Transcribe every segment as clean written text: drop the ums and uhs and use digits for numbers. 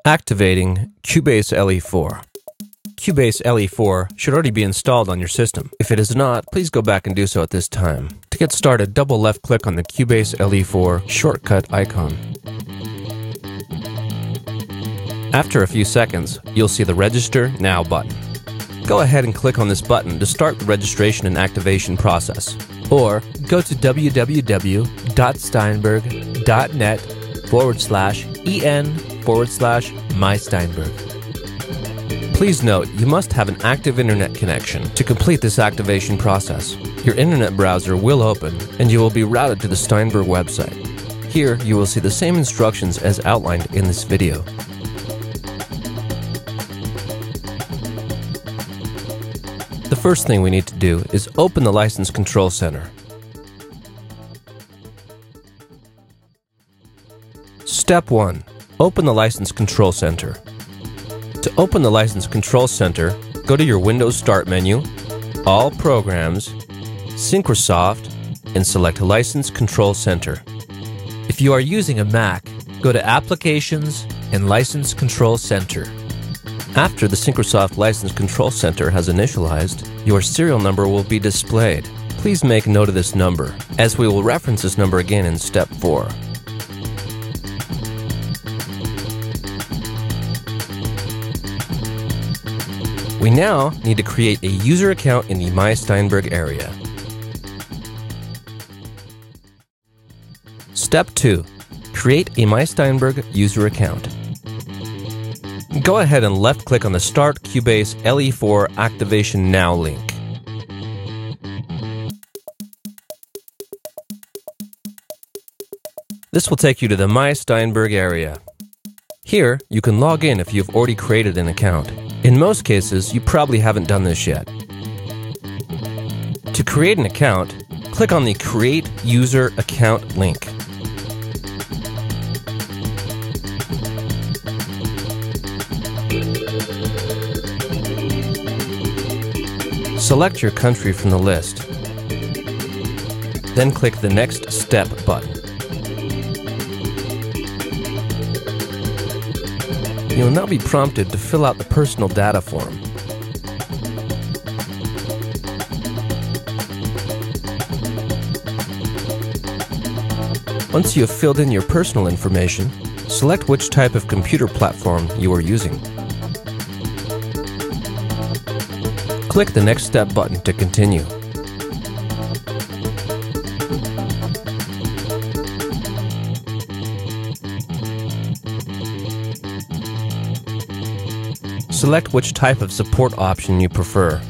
Activating Cubase LE4. Cubase LE4 should already be installed on your system. If it is not, please go back and do so at this time. To get started, double left click on the Cubase LE4 shortcut icon. After a few seconds, you'll see the Register Now button. Go ahead and click on this button to start the registration and activation process. Or go to www.steinberg.net/en/MySteinberg. Please note, you must have an active internet connection to complete this activation process. Your internet browser will open, and you will be routed to the Steinberg website. Here, you will see the same instructions as outlined in this video. The first thing we need to do is open the License Control Center. Step 1. Open the License Control Center. To open the License Control Center, go to your Windows Start menu, All Programs, Synchrosoft, and select License Control Center. If you are using a Mac, go to Applications and License Control Center. After the Synchrosoft License Control Center has initialized, your serial number will be displayed. Please make note of this number, as we will reference this number again in Step 4. We now need to create a user account in the MySteinberg area. Step 2. Create a MySteinberg user account. Go ahead and left-click on the Start Cubase LE4 Activation Now link. This will take you to the MySteinberg area. Here, you can log in if you've already created an account. In most cases, you probably haven't done this yet. To create an account, click on the Create User Account link. Select your country from the list. Then click the Next Step button. You will now be prompted to fill out the personal data form. Once you have filled in your personal information, select which type of computer platform you are using. Click the Next Step button to continue. Select which type of support option you prefer.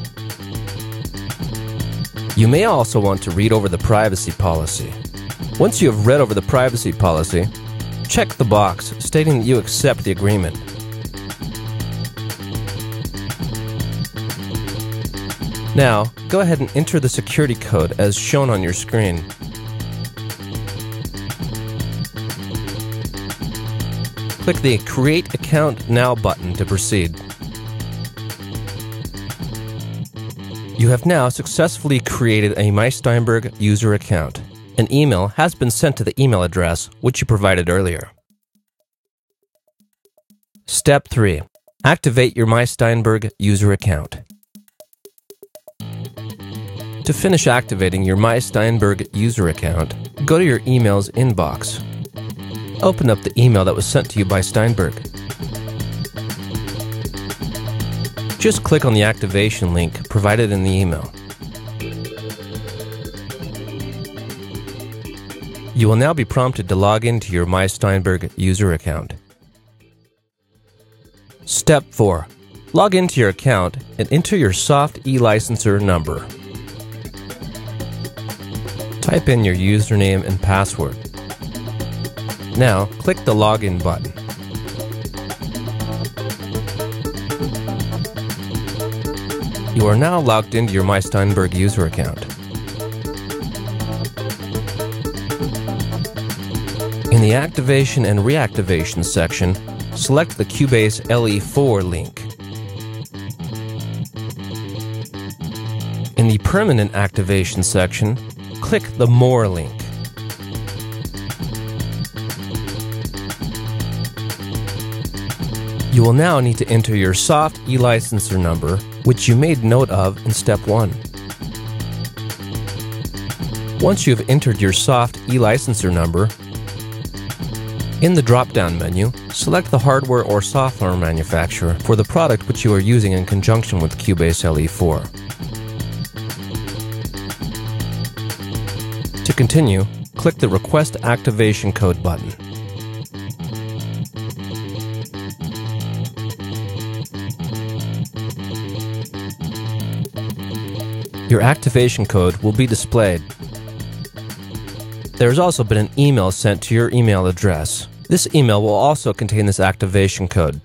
You may also want to read over the privacy policy. Once you have read over the privacy policy, check the box stating that you accept the agreement. Now, go ahead and enter the security code as shown on your screen. Click the Create Account Now button to proceed. You have now successfully created a MySteinberg user account. An email has been sent to the email address which you provided earlier. Step 3. Activate your MySteinberg user account. To finish activating your MySteinberg user account, go to your email's inbox. Open up the email that was sent to you by Steinberg. Just click on the activation link provided in the email. You will now be prompted to log into your MySteinberg user account. Step 4. Log into your account and enter your Soft eLicenser number. Type in your username and password. Now, click the Login button. You are now logged into your MySteinberg user account. In the Activation and Reactivation section, select the Cubase LE4 link. In the Permanent Activation section, click the More link. You will now need to enter your soft e-licenser number, which you made note of in Step 1. Once you have entered your soft e-licenser number, in the drop-down menu, select the hardware or software manufacturer for the product which you are using in conjunction with Cubase LE4. To continue, click the Request Activation Code button. Your activation code will be displayed. There has also been an email sent to your email address. This email will also contain this activation code.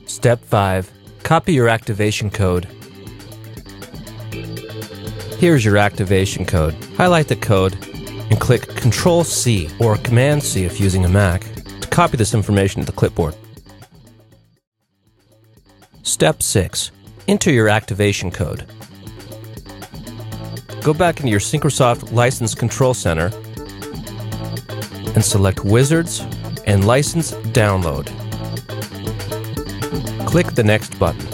Step 5. Copy your activation code. Here's your activation code. Highlight the code and click Ctrl-C or Command-C if using a Mac to copy this information to the clipboard. Step 6. Enter your activation code. Go back into your Synchrosoft License Control Center and select Wizards and License Download. Click the Next button.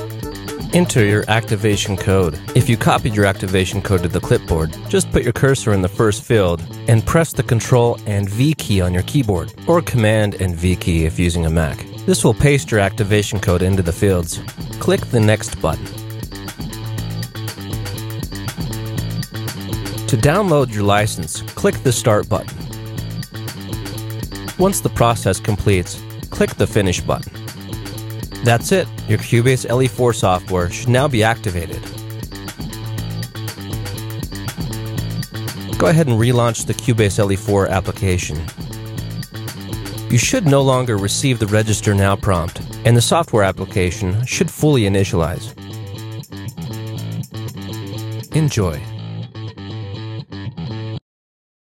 Enter your activation code. If you copied your activation code to the clipboard, just put your cursor in the first field and press the Ctrl and V key on your keyboard, or Command and V key if using a Mac. This will paste your activation code into the fields. Click the Next button. To download your license, click the Start button. Once the process completes, click the Finish button. That's it. Your Cubase LE4 software should now be activated. Go ahead and relaunch the Cubase LE4 application. You should no longer receive the Register Now prompt, and the software application should fully initialize. Enjoy.